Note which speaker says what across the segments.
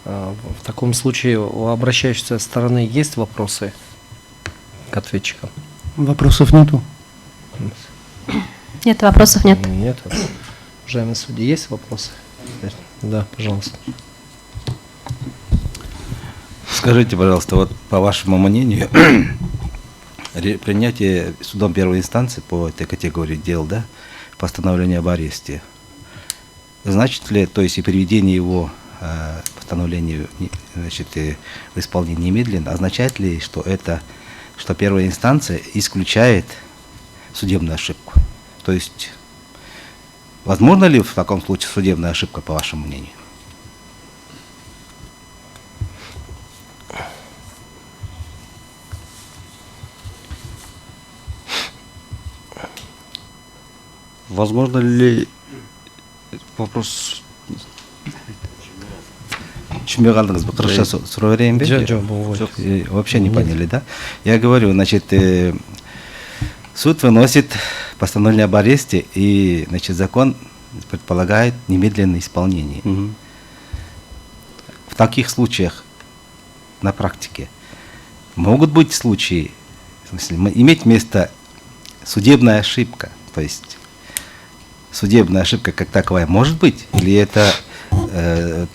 Speaker 1: В таком случае у обращающейся стороны есть вопросы к ответчикам?
Speaker 2: Вопросов нету.
Speaker 3: Нет, вопросов нет.
Speaker 1: Нет. Уважаемые судьи, есть вопросы? Да, пожалуйста.
Speaker 4: Скажите, пожалуйста, вот по вашему мнению, принятие судом первой инстанции по этой категории дел, да, постановление об аресте, значит ли, то есть и приведение его постановления, значит, в исполнение немедленно, означает ли, что первая инстанция исключает судебную ошибку? То есть, возможно ли в таком случае судебная ошибка, по вашему мнению?
Speaker 2: Возможно ли вопрос...
Speaker 4: Вообще не поняли, да? Я говорю, значит, суд выносит постановление об аресте, и, значит, закон предполагает немедленное исполнение. В таких случаях на практике могут быть случаи, в смысле, иметь место судебная ошибка, то есть судебная ошибка как таковая может быть, или это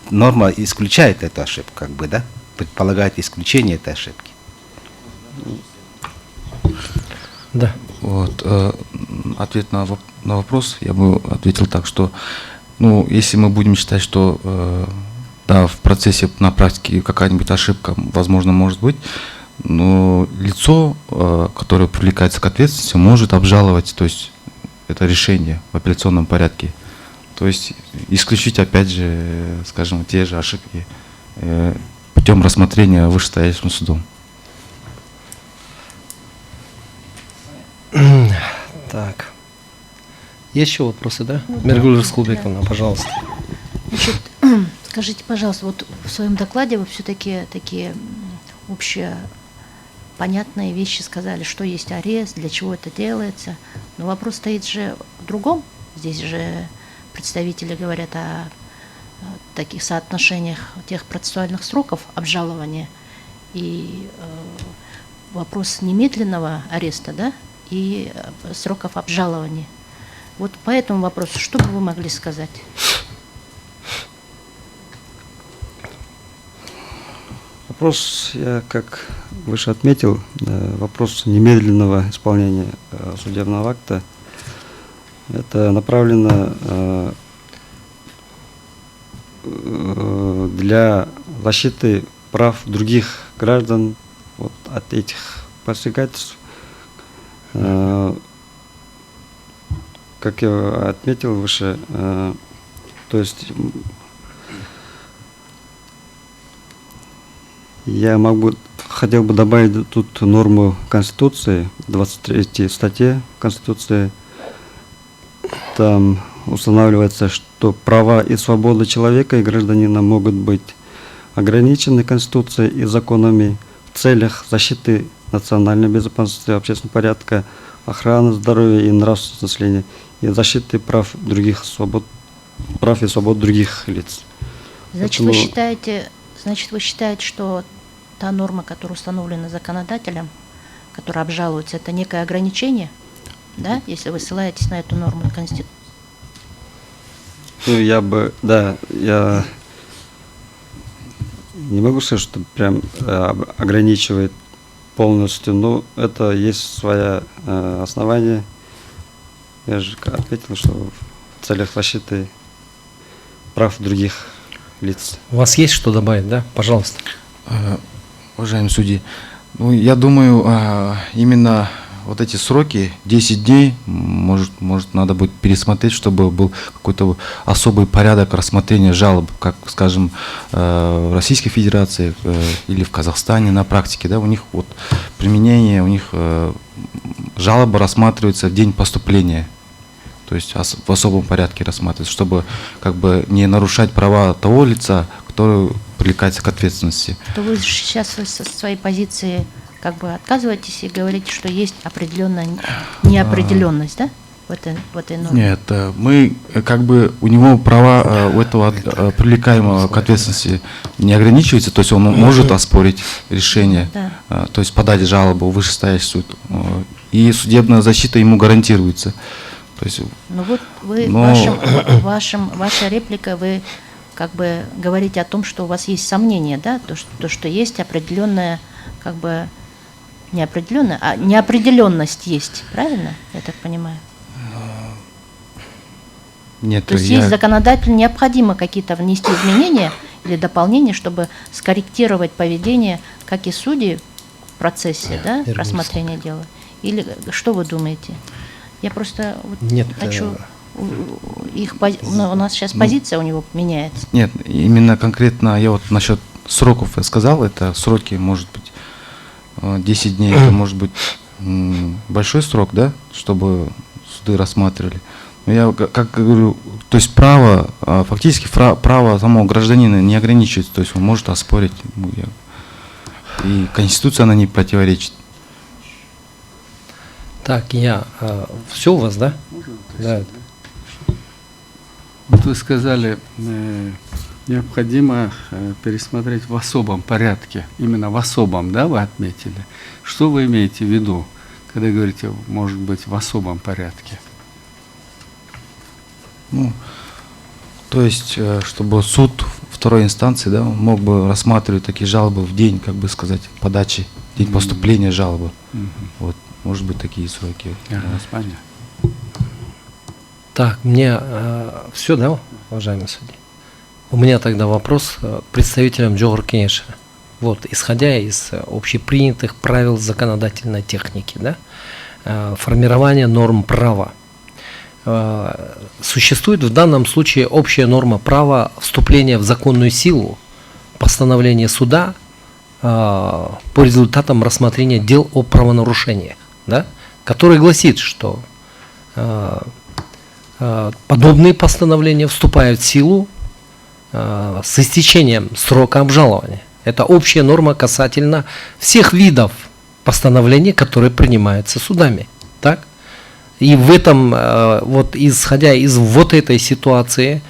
Speaker 4: норма исключает эту ошибку, как бы, да, предполагает исключение этой ошибки?
Speaker 1: Да.
Speaker 5: Вот, ответ на вопрос я бы ответил так, что, ну, если мы будем считать, что да, в процессе, на практике какая-нибудь ошибка, возможно, может быть, но лицо, которое привлекается к ответственности, может обжаловать, то есть это решение в апелляционном порядке. То есть исключить, опять же, скажем, те же ошибки путем рассмотрения вышестоящим судом.
Speaker 1: Так. Есть еще вопросы, да? Миргуль Раскулбековна, пожалуйста.
Speaker 6: Значит, скажите, пожалуйста, вот в своем докладе вы все-таки такие общие понятные вещи сказали, что есть арест, для чего это делается. Но вопрос стоит же в другом. Здесь же представители говорят о таких соотношениях тех процессуальных сроков обжалования и вопрос немедленного ареста, да, и сроков обжалования. Вот по этому вопросу что бы вы могли сказать?
Speaker 2: Вопрос, я как выше отметил, вопрос немедленного исполнения судебного акта. Это направлено для защиты прав других граждан вот, от этих посягательств. Как я отметил выше, то есть я хотел бы добавить тут норму Конституции, 23 статье Конституции. Там устанавливается, что права и свободы человека и гражданина могут быть ограничены Конституцией и законами в целях защиты национальной безопасности, общественного порядка, охраны здоровья и нравственности населения и защиты прав и свобод других лиц.
Speaker 6: Значит, вы считаете, что та норма, которая установлена законодателем, которая обжалуется, это некое ограничение, да, если вы ссылаетесь на эту норму Конституции?
Speaker 2: Ну, я не могу сказать, что прям ограничивает полностью, но это есть свое основание. Я же ответил, что в целях защиты прав других лиц.
Speaker 1: У вас есть что добавить, да? Пожалуйста.
Speaker 5: Уважаемые судьи, ну, я думаю, именно вот эти сроки, 10 дней, может надо будет пересмотреть, чтобы был какой-то особый порядок рассмотрения жалоб, как, скажем, в Российской Федерации или в Казахстане на практике, да, у них вот применение, у них жалоба рассматривается в день поступления, то есть в особом порядке рассматривается, чтобы как бы не нарушать права того лица, который привлекается к ответственности.
Speaker 6: То вы сейчас со своей позиции как бы отказываетесь и говорите, что есть определенная неопределенность, да, в в этой норме?
Speaker 5: Нет, мы как бы у него права у этого привлекаемого к ответственности не ограничиваются, то есть он может оспорить решение,
Speaker 6: Да.
Speaker 5: то есть подать жалобу в вышестоящий суд, и судебная защита ему гарантируется. То есть,
Speaker 6: Ну вот вы
Speaker 5: Но-
Speaker 6: ваша реплика, вы как бы говорите о том, что у вас есть сомнения, да, то, что есть определенная, как бы не определенная, а неопределенность есть, правильно? Я так понимаю.
Speaker 5: нет,
Speaker 6: То есть есть законодатель, необходимо какие-то внести изменения или дополнения, чтобы скорректировать поведение, как и судей в процессе, да,
Speaker 1: Вернемся.
Speaker 6: рассмотрения дела. Или что вы думаете? Я просто вот
Speaker 1: Нет,
Speaker 6: хочу у нас сейчас позиция у него меняется.
Speaker 5: Нет, именно конкретно я вот насчет сроков я сказал, это сроки, может быть, 10 дней, это может быть большой срок, да, чтобы суды рассматривали. Но я как говорю, то есть право, фактически право самого гражданина не ограничивается, то есть он может оспорить, и Конституция она не противоречит.
Speaker 1: Так, все у вас, да? Да.
Speaker 3: Вот вы сказали, необходимо пересмотреть в особом порядке. Именно в особом, да, вы отметили. Что вы имеете в виду, когда говорите, может быть, в особом порядке?
Speaker 5: Ну, то есть, чтобы суд второй инстанции, да, он мог бы рассматривать такие жалобы в день, как бы сказать, подачи, день поступления жалобы. Вот, может быть, такие сроки.
Speaker 3: Понятно.
Speaker 1: Так, мне все, да, уважаемый судья? У меня тогда вопрос к представителям Джохор Кенеша. Вот, исходя из общепринятых правил законодательной техники, да, формирования норм права, существует в данном случае общая норма права вступления в законную силу постановления суда по результатам рассмотрения дел о правонарушениях, да, который гласит, что подобные постановления вступают в силу с истечением срока обжалования. Это общая норма касательно всех видов постановлений, которые принимаются судами. Так? И в этом, вот исходя из вот этой ситуации,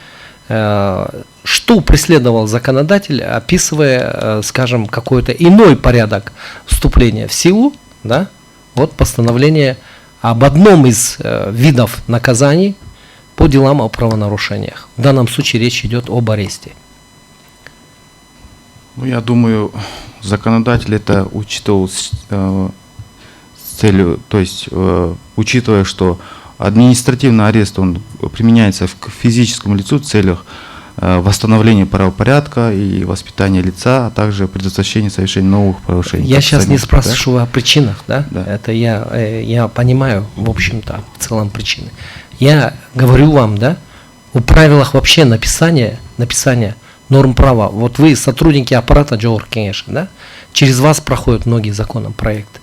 Speaker 1: что преследовал законодатель, описывая, скажем, какой-то иной порядок вступления в силу, да, вот постановление об одном из видов наказаний по делам о правонарушениях. В данном случае речь идет об аресте.
Speaker 5: Ну, я думаю, законодатель это учитывал с целью, то есть учитывая, что административный арест он применяется к физическому лицу в целях восстановления правопорядка и воспитания лица, а также предотвращения совершения новых правонарушений.
Speaker 1: Я сейчас не
Speaker 5: да?
Speaker 1: спрашиваю о причинах, да?
Speaker 5: Да.
Speaker 1: Это я понимаю, в общем-то, в целом причины. Я говорю вам, да, о правилах вообще написания норм права. Вот вы сотрудники аппарата Джохор Кенеша, да? Через вас проходят многие законопроекты.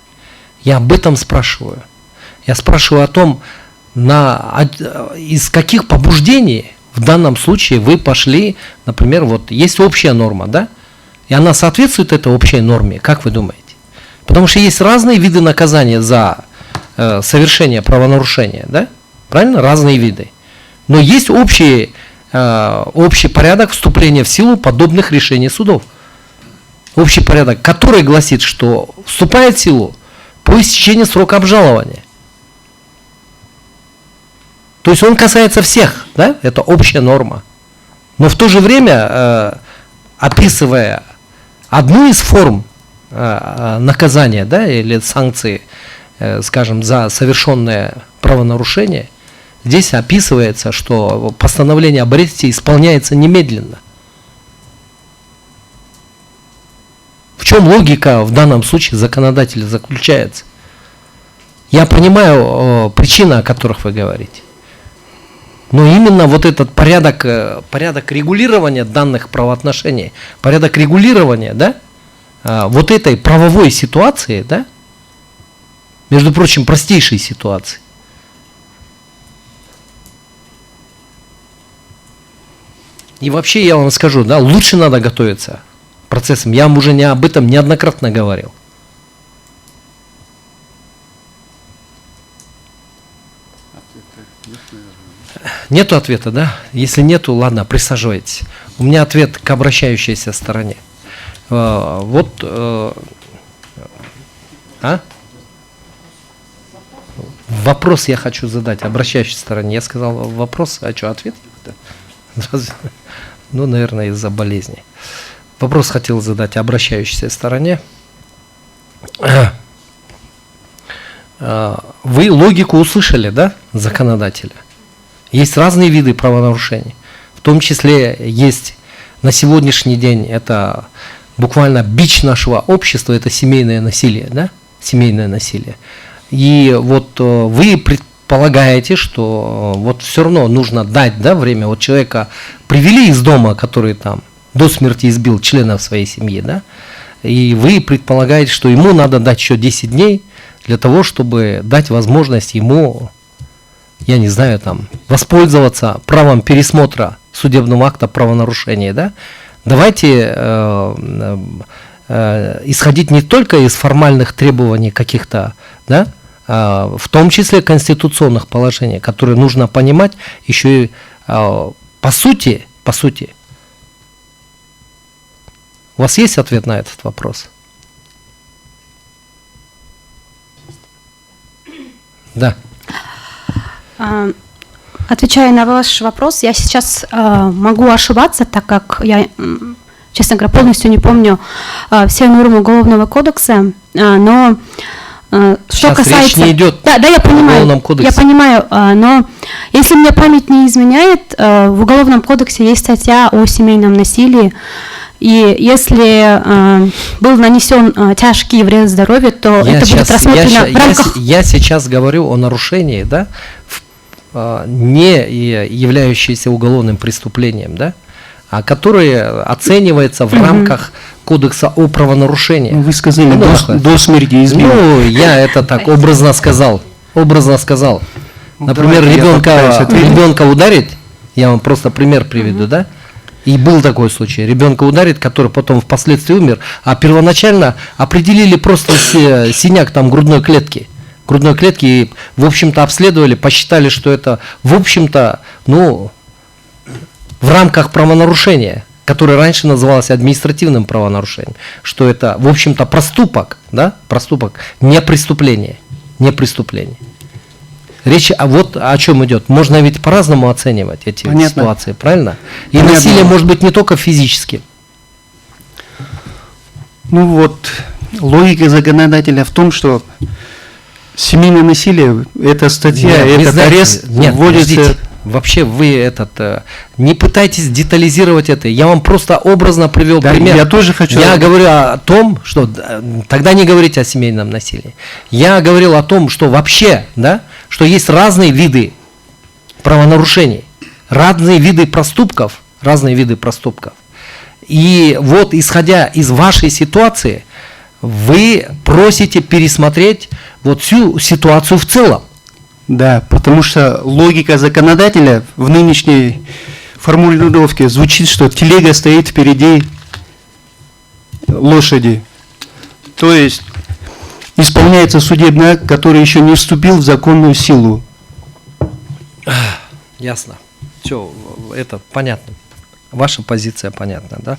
Speaker 1: Я об этом спрашиваю. Я спрашиваю о том, из каких побуждений в данном случае вы пошли, например, вот есть общая норма, да? И она соответствует этой общей норме, как вы думаете? Потому что есть разные виды наказания за совершение правонарушения, да? Правильно? Разные виды. Но есть общий порядок вступления в силу подобных решений судов. Общий порядок, который гласит, что вступает в силу по истечении срока обжалования. То есть он касается всех, да? Это общая норма. Но в то же время, описывая одну из форм наказания, да, или санкции, скажем, за совершенное правонарушение, здесь описывается, что постановление об аресте исполняется немедленно. В чем логика в данном случае законодателя заключается? Я понимаю причины, о которых вы говорите. Но именно вот этот порядок регулирования данных правоотношений, порядок регулирования, да, вот этой правовой ситуации, да, между прочим, простейшей ситуации, и вообще я вам скажу, да, лучше надо готовиться к процессам. Я вам уже об этом неоднократно говорил. Нету ответа, да? Если нету, ладно, присаживайтесь. У меня ответ к обращающейся стороне. Вопрос я хочу задать обращающей стороне. Я сказал вопрос, а что, ответ? Ну, наверное, из-за болезни. Вопрос хотел задать обращающейся стороне. Вы логику услышали, да, законодателя? Есть разные виды правонарушений. В том числе есть на сегодняшний день, это буквально бич нашего общества, это семейное насилие, да? Семейное насилие. И вот вы предполагаете, что вот все равно нужно дать, да, время. Вот человека привели из дома, который там до смерти избил членов своей семьи, да? И вы предполагаете, что ему надо дать еще 10 дней для того, чтобы дать возможность ему, я не знаю, там, воспользоваться правом пересмотра судебного акта правонарушения, да? Давайте исходить не только из формальных требований каких-то, да, в том числе конституционных положений, которые нужно понимать еще и по сути. У вас есть ответ на этот вопрос? Да.
Speaker 7: Отвечая на ваш вопрос, я сейчас могу ошибаться, так как я, честно говоря, полностью не помню все нормы Уголовного кодекса, но что
Speaker 1: Сейчас
Speaker 7: касается...
Speaker 1: речь не идет
Speaker 7: да, я понимаю,
Speaker 1: о Уголовном кодексе.
Speaker 7: я понимаю, но если мне память не изменяет, в Уголовном кодексе есть статья о семейном насилии, и если был нанесен тяжкий вред здоровью, то это будет рассмотрено в рамках...
Speaker 1: Я сейчас говорю о нарушении, да, не являющееся уголовным преступлением, да, а которое оценивается в рамках Кодекса о правонарушении.
Speaker 8: Вы сказали, до смерти избил.
Speaker 1: Ну, я это так образно сказал. Например, ребенка ударить, я вам просто пример приведу, да? И был такой случай. Ребенка ударит, который потом впоследствии умер, а первоначально определили просто синяк там грудной клетки. И, в общем-то, обследовали, посчитали, что это, в общем-то, ну, в рамках правонарушения, которое раньше называлось административным правонарушением, что это, в общем-то, проступок, да, не преступление. Речь вот о чем идет. Можно ведь по-разному оценивать эти ситуации, правильно? И насилие может быть не только физическим.
Speaker 8: Ну вот, логика законодателя в том, что семейное насилие, эта статья, арест вводится...
Speaker 1: Подождите. Вообще вы не пытайтесь детализировать это. Я вам просто образно привел пример.
Speaker 8: Я тоже хочу...
Speaker 1: Я говорю о том, что... Тогда не говорите о семейном насилии. Я говорил о том, что вообще, да, что есть разные виды правонарушений, разные виды проступков. И вот, исходя из вашей ситуации, вы просите пересмотреть вот всю ситуацию в целом.
Speaker 8: Да, потому что логика законодателя в нынешней формулировке звучит, что телега стоит впереди лошади. То есть исполняется судебный акт, который еще не вступил в законную силу.
Speaker 1: Ясно. Все, это понятно. Ваша позиция понятна, да?